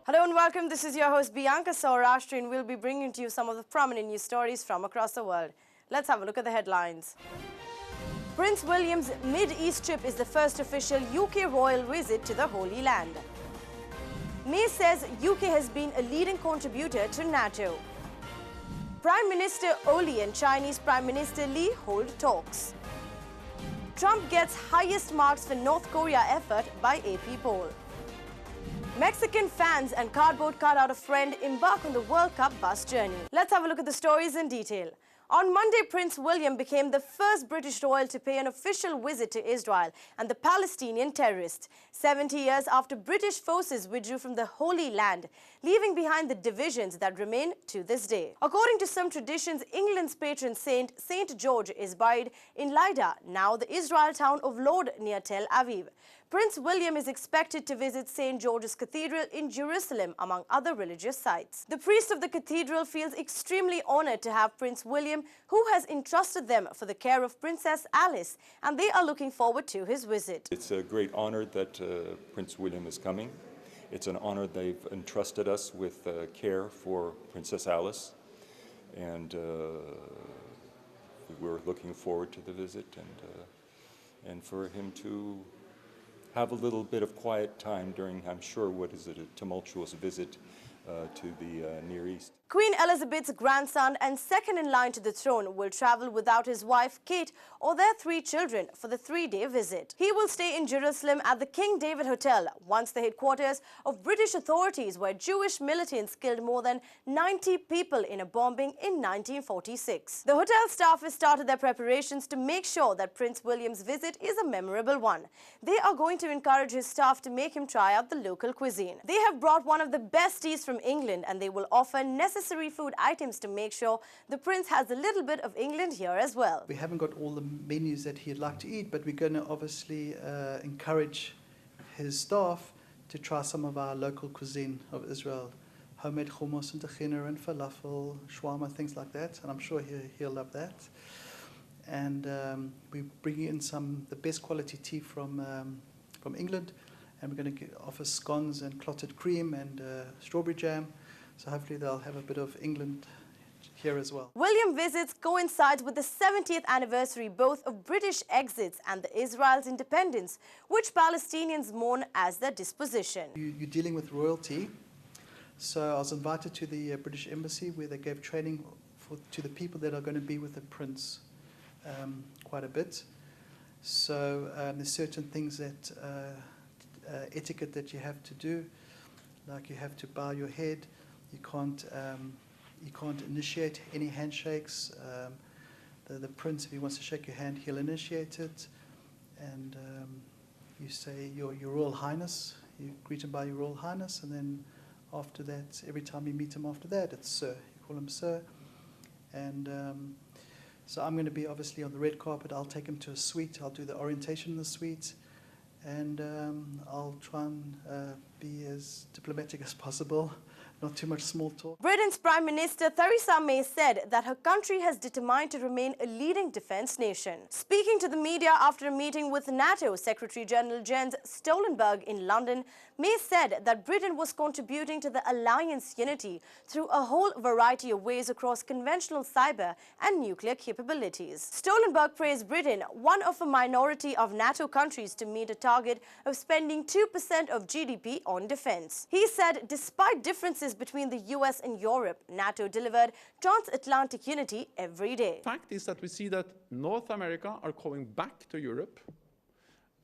Hello and welcome. This is your host Bianca Saurashtra, and we'll be bringing to you some of the prominent news stories from across the world. Let's have a look at the headlines. Prince William's Mid-East trip is the first official UK royal visit to the Holy Land. May says UK has been a leading contributor to NATO. Prime Minister Oli and Chinese Prime Minister Li hold talks. Trump gets highest marks for North Korea effort by AP poll. Mexican fans and cardboard cutout of friend embark on the World Cup bus journey. Let's have a look at the stories in detail. On Monday, Prince William became the first British royal to pay an official visit to Israel and the Palestinian terrorists, 70 years after British forces withdrew from the Holy Land, leaving behind the divisions that remain to this day. According to some traditions, England's patron saint, St. George, is buried in Lydda, now the Israel town of Lod near Tel Aviv. Prince William is expected to visit St. George's Cathedral in Jerusalem, among other religious sites. The priest of the cathedral feels extremely honored to have Prince William, who has entrusted them for the care of Princess Alice, and they are looking forward to his visit. It's a great honor that Prince William is coming. It's an honor they've entrusted us with care for Princess Alice, and we're looking forward to the visit and for him to have a little bit of quiet time during, I'm sure, what is it, a tumultuous visit to the Near East. Queen Elizabeth's grandson and second in line to the throne will travel without his wife Kate or their 3 children for the 3-day visit. He will stay in Jerusalem at the King David Hotel, once the headquarters of British authorities, where Jewish militants killed more than 90 people in a bombing in 1946. The hotel staff has started their preparations to make sure that Prince William's visit is a memorable one. They are going to encourage his staff to make him try out the local cuisine. They have brought one of the best teas from England, and they will offer necessary food items to make sure the prince has a little bit of England here as well. We haven't got all the menus that he'd like to eat, but we're going to obviously encourage his staff to try some of our local cuisine of Israel. Homemade hummus and tahina and falafel, shawarma, things like that, and I'm sure he'll love that. And we're bringing in the best quality tea from England, and we're going to offer scones and clotted cream and strawberry jam. So hopefully they'll have a bit of England here as well. William visits coincides with the 70th anniversary both of British exits and the Israel's independence, which Palestinians mourn as their disposition. You're dealing with royalty. So I was invited to the British Embassy, where they gave training to the people that are going to be with the prince quite a bit. So there's certain things that etiquette that you have to do, like you have to bow your head. You can't initiate any handshakes. The prince, if he wants to shake your hand, he'll initiate it, and you say your Royal Highness. You greet him by your Royal Highness, and then after that, every time you meet him after that, it's Sir. You call him Sir, and so I'm going to be obviously on the red carpet. I'll take him to a suite. I'll do the orientation in the suite, and I'll try and be as diplomatic as possible. Not too much small talk. Britain's Prime Minister Theresa May said that her country has determined to remain a leading defence nation. Speaking to the media after a meeting with NATO Secretary General Jens Stoltenberg in London, May said that Britain was contributing to the alliance unity through a whole variety of ways across conventional cyber and nuclear capabilities. Stoltenberg praised Britain, one of a minority of NATO countries, to meet a target of spending 2% of GDP on defence. He said despite differences between the US and Europe, NATO delivered transatlantic unity every day. The fact is that we see that North America are coming back to Europe.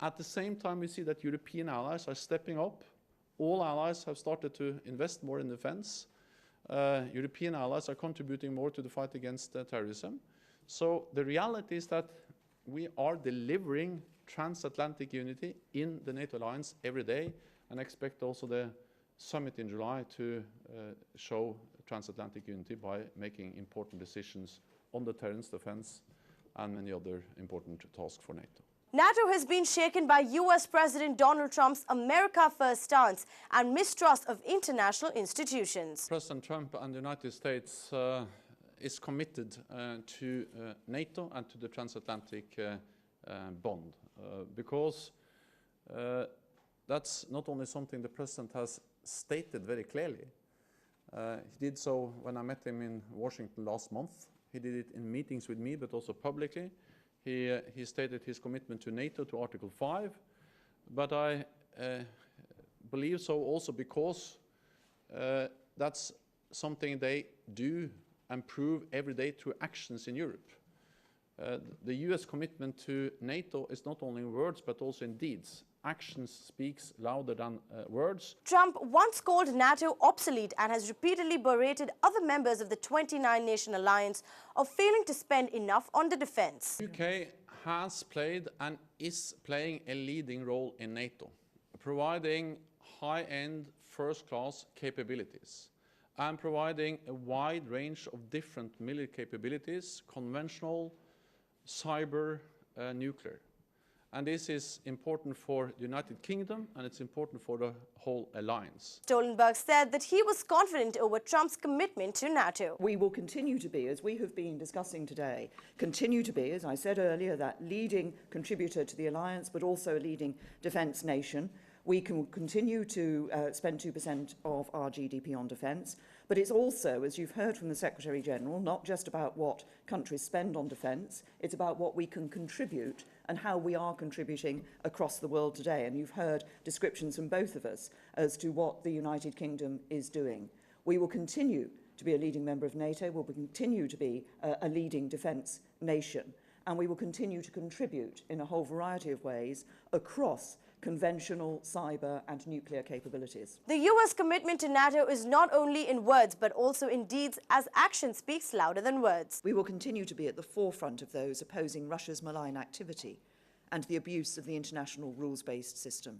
At the same time, we see that European allies are stepping up. All allies have started to invest more in defense. European allies are contributing more to the fight against terrorism. So the reality is that we are delivering transatlantic unity in the NATO alliance every day, and expect also the summit in July to show transatlantic unity by making important decisions on deterrence, defense, and many other important tasks for NATO. NATO has been shaken by US President Donald Trump's America First stance and mistrust of international institutions. President Trump and the United States is committed to NATO and to the transatlantic bond because that's not only something the President has stated very clearly. He did so when I met him in Washington last month. He did it in meetings with me, but also publicly. He stated his commitment to NATO, to Article 5, but I believe so also because that's something they do and prove every day through actions in Europe. The US commitment to NATO is not only in words but also in deeds. Action speaks louder than words. Trump once called NATO obsolete and has repeatedly berated other members of the 29-nation alliance of failing to spend enough on the defense. The UK has played and is playing a leading role in NATO, providing high-end, first-class capabilities and providing a wide range of different military capabilities, conventional, cyber, nuclear. And this is important for the United Kingdom and it's important for the whole alliance. Stoltenberg said that he was confident over Trump's commitment to NATO. We will continue to be, as we have been discussing today, continue to be, as I said earlier, that leading contributor to the alliance, but also a leading defence nation. We can continue to spend 2% of our GDP on defence, but it's also, as you've heard from the Secretary-General, not just about what countries spend on defence, it's about what we can contribute and how we are contributing across the world today. And you've heard descriptions from both of us as to what the United Kingdom is doing. We will continue to be a leading member of NATO, we will continue to be a leading defence nation, and we will continue to contribute in a whole variety of ways across conventional, cyber and nuclear capabilities. The US commitment to NATO is not only in words but also in deeds, as action speaks louder than words. We will continue to be at the forefront of those opposing Russia's malign activity and the abuse of the international rules-based system.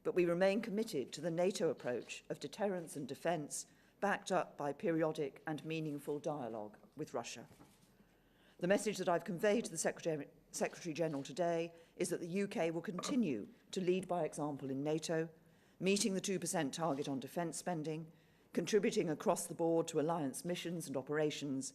But we remain committed to the NATO approach of deterrence and defence, backed up by periodic and meaningful dialogue with Russia. The message that I've conveyed to the Secretary-General today is that the UK will continue to lead by example in NATO, meeting the 2% target on defence spending, contributing across the board to alliance missions and operations,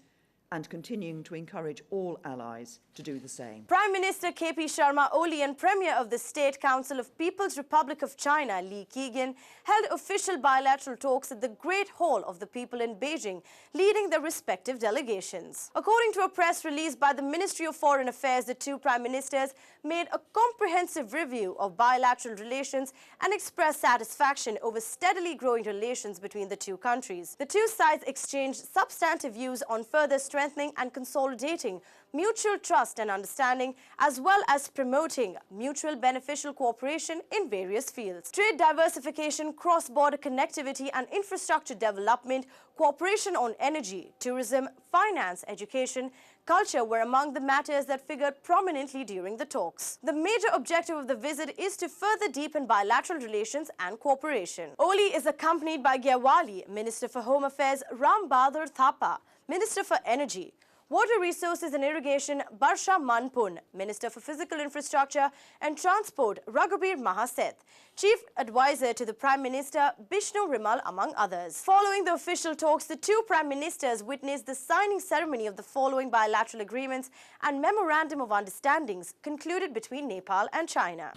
and continuing to encourage all allies to do the same. Prime Minister KP Sharma Oli and Premier of the State Council of People's Republic of China, Li Keqian, held official bilateral talks at the Great Hall of the People in Beijing, leading their respective delegations. According to a press release by the Ministry of Foreign Affairs, the two prime ministers made a comprehensive review of bilateral relations and expressed satisfaction over steadily growing relations between the two countries. The two sides exchanged substantive views on further strengthening and consolidating mutual trust and understanding, as well as promoting mutual beneficial cooperation in various fields. Trade diversification, cross-border connectivity and infrastructure development, cooperation on energy, tourism, finance, education, culture were among the matters that figured prominently during the talks. The major objective of the visit is to further deepen bilateral relations and cooperation. Oli is accompanied by Gyawali, Minister for Home Affairs Ram Bahadur Thapa, Minister for Energy, Water Resources and Irrigation Barsha Manpun, Minister for Physical Infrastructure and Transport Raghubir Mahaseth, Chief Advisor to the Prime Minister Bishnu Rimal, among others. Following the official talks, the two Prime Ministers witnessed the signing ceremony of the following bilateral agreements and Memorandum of Understandings concluded between Nepal and China.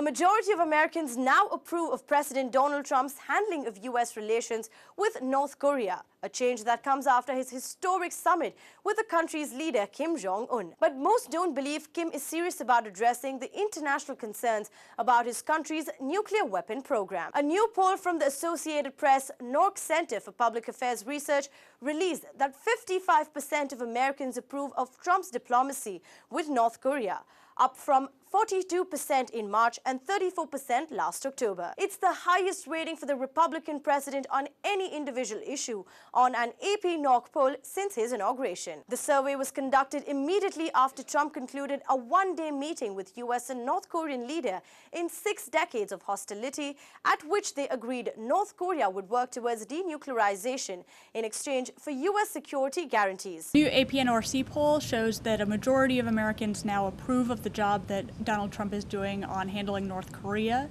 A majority of Americans now approve of President Donald Trump's handling of U.S. relations with North Korea, a change that comes after his historic summit with the country's leader Kim Jong-un. But most don't believe Kim is serious about addressing the international concerns about his country's nuclear weapon program. A new poll from the Associated Press Nork Center for Public Affairs Research released that 55% of Americans approve of Trump's diplomacy with North Korea, up from 42% in March and 34% last October. It's the highest rating for the Republican president on any individual issue on an AP NORC poll since his inauguration. The survey was conducted immediately after Trump concluded a one-day meeting with US and North Korean leader in 6 decades of hostility, at which they agreed North Korea would work towards denuclearization in exchange for US security guarantees. The new AP NORC poll shows that a majority of Americans now approve of the job that Donald Trump is doing on handling North Korea.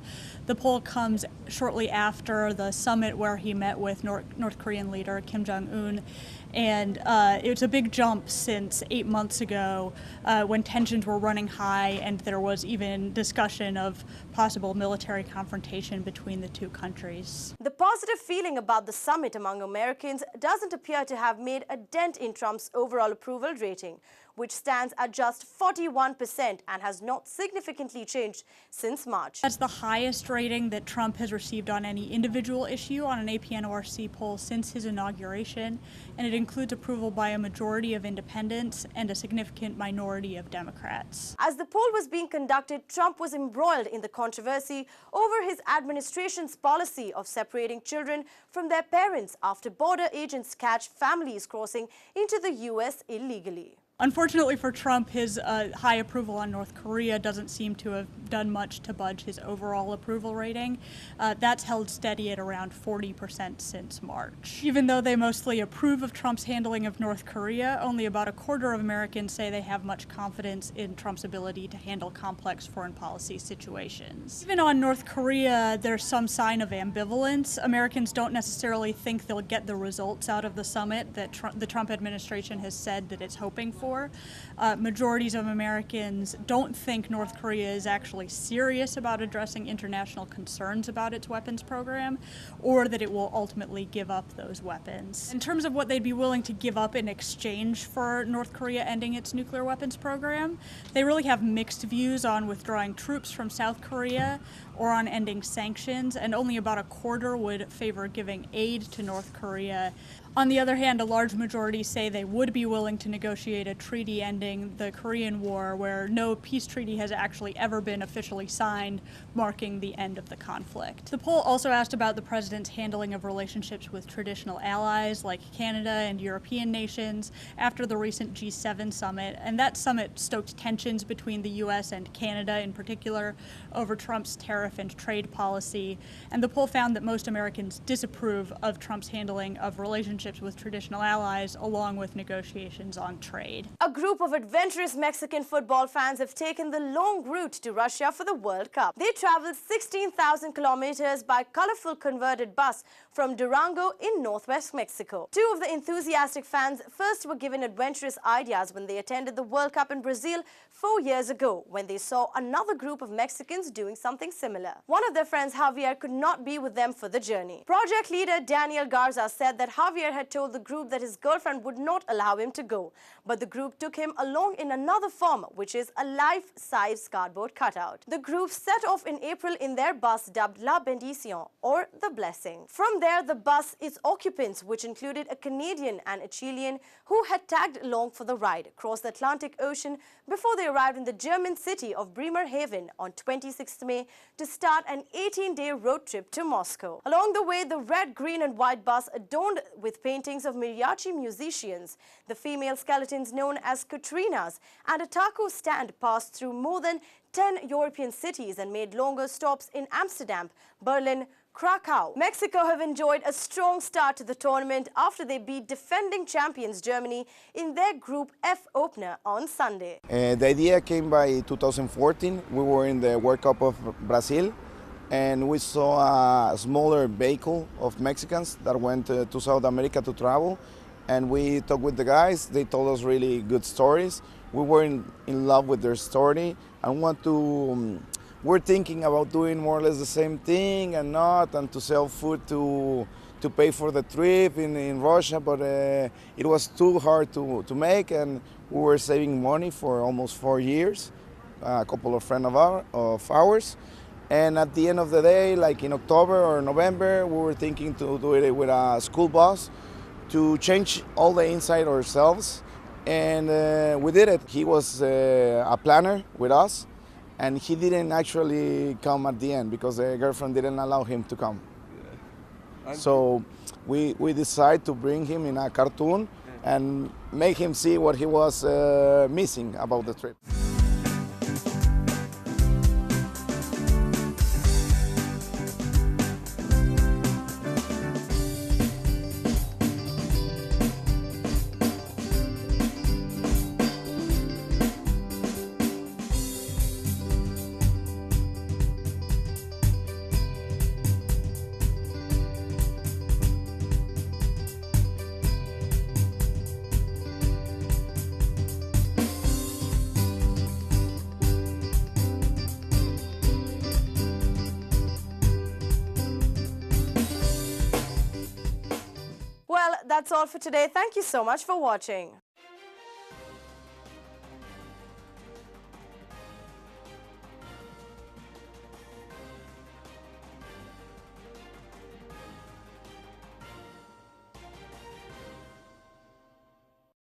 The poll comes shortly after the summit where he met with North Korean leader Kim Jong-un, and it's a big jump since 8 months ago when tensions were running high and there was even discussion of possible military confrontation between the two countries. The positive feeling about the summit among Americans doesn't appear to have made a dent in Trump's overall approval rating, which stands at just 41% and has not significantly changed since March. That's the highest rating that Trump has received on any individual issue on an AP NORC poll since his inauguration, and it includes approval by a majority of independents and a significant minority of Democrats. As the poll was being conducted, Trump was embroiled in the controversy over his administration's policy of separating children from their parents after border agents catch families crossing into the U.S. illegally. Unfortunately for Trump, his high approval on North Korea doesn't seem to have done much to budge his overall approval rating. That's held steady at around 40% since March. Even though they mostly approve of Trump's handling of North Korea, only about a quarter of Americans say they have much confidence in Trump's ability to handle complex foreign policy situations. Even on North Korea, there's some sign of ambivalence. Americans don't necessarily think they'll get the results out of the summit that the Trump administration has said that it's hoping for. Majorities of Americans don't think North Korea is actually serious about addressing international concerns about its weapons program, or that it will ultimately give up those weapons. In terms of what they'd be willing to give up in exchange for North Korea ending its nuclear weapons program, they really have mixed views on withdrawing troops from South Korea or on ending sanctions, and only about a quarter would favor giving aid to North Korea. On the other hand, a large majority say they would be willing to negotiate a treaty ending the Korean War, where no peace treaty has actually ever been officially signed, marking the end of the conflict. The poll also asked about the president's handling of relationships with traditional allies like Canada and European nations after the recent G7 summit, and that summit stoked tensions between the US and Canada in particular over Trump's tariff and trade policy, and the poll found that most Americans disapprove of Trump's handling of relationships with traditional allies, along with negotiations on trade. A group of adventurous Mexican football fans have taken the long route to Russia for the World Cup. They traveled 16,000 kilometers by colorful converted bus from Durango in northwest Mexico. Two of the enthusiastic fans first were given adventurous ideas when they attended the World Cup in Brazil 4 years ago, when they saw another group of Mexicans doing something similar. One of their friends, Javier, could not be with them for the journey. Project leader Daniel Garza said that Javier had told the group that his girlfriend would not allow him to go, but the group took him along in another form, which is a life-size cardboard cutout. The group set off in April in their bus dubbed La Bendición, or the Blessing. From there, the bus, its occupants, which included a Canadian and a Chilean who had tagged along for the ride, crossed the Atlantic Ocean before they arrived in the German city of Bremerhaven on 26th May to start an 18-day road trip to Moscow. Along the way, the red, green and white bus, adorned with paintings of mariachi musicians, the female skeletons known as Katrinas, and a taco stand, passed through more than 10 European cities and made longer stops in Amsterdam, Berlin, Krakow. Mexico have enjoyed a strong start to the tournament after they beat defending champions Germany in their Group F opener on Sunday. The idea came by 2014. We were in the World Cup of Brazil, and we saw a smaller vehicle of Mexicans that went to South America to travel, and we talked with the guys. They told us really good stories. We were in love with their story and want to we're thinking about doing more or less the same thing and to sell food to pay for the trip in Russia, but it was too hard to make, and we were saving money for almost 4 years, a couple of friends of ours. And at the end of the day, like in October or November, we were thinking to do it with a school bus to change all the inside ourselves. And we did it. He was a planner with us, and he didn't actually come at the end because the girlfriend didn't allow him to come. So we decided to bring him in a cartoon and make him see what he was missing about the trip. Well, that's all for today. Thank you so much for watching.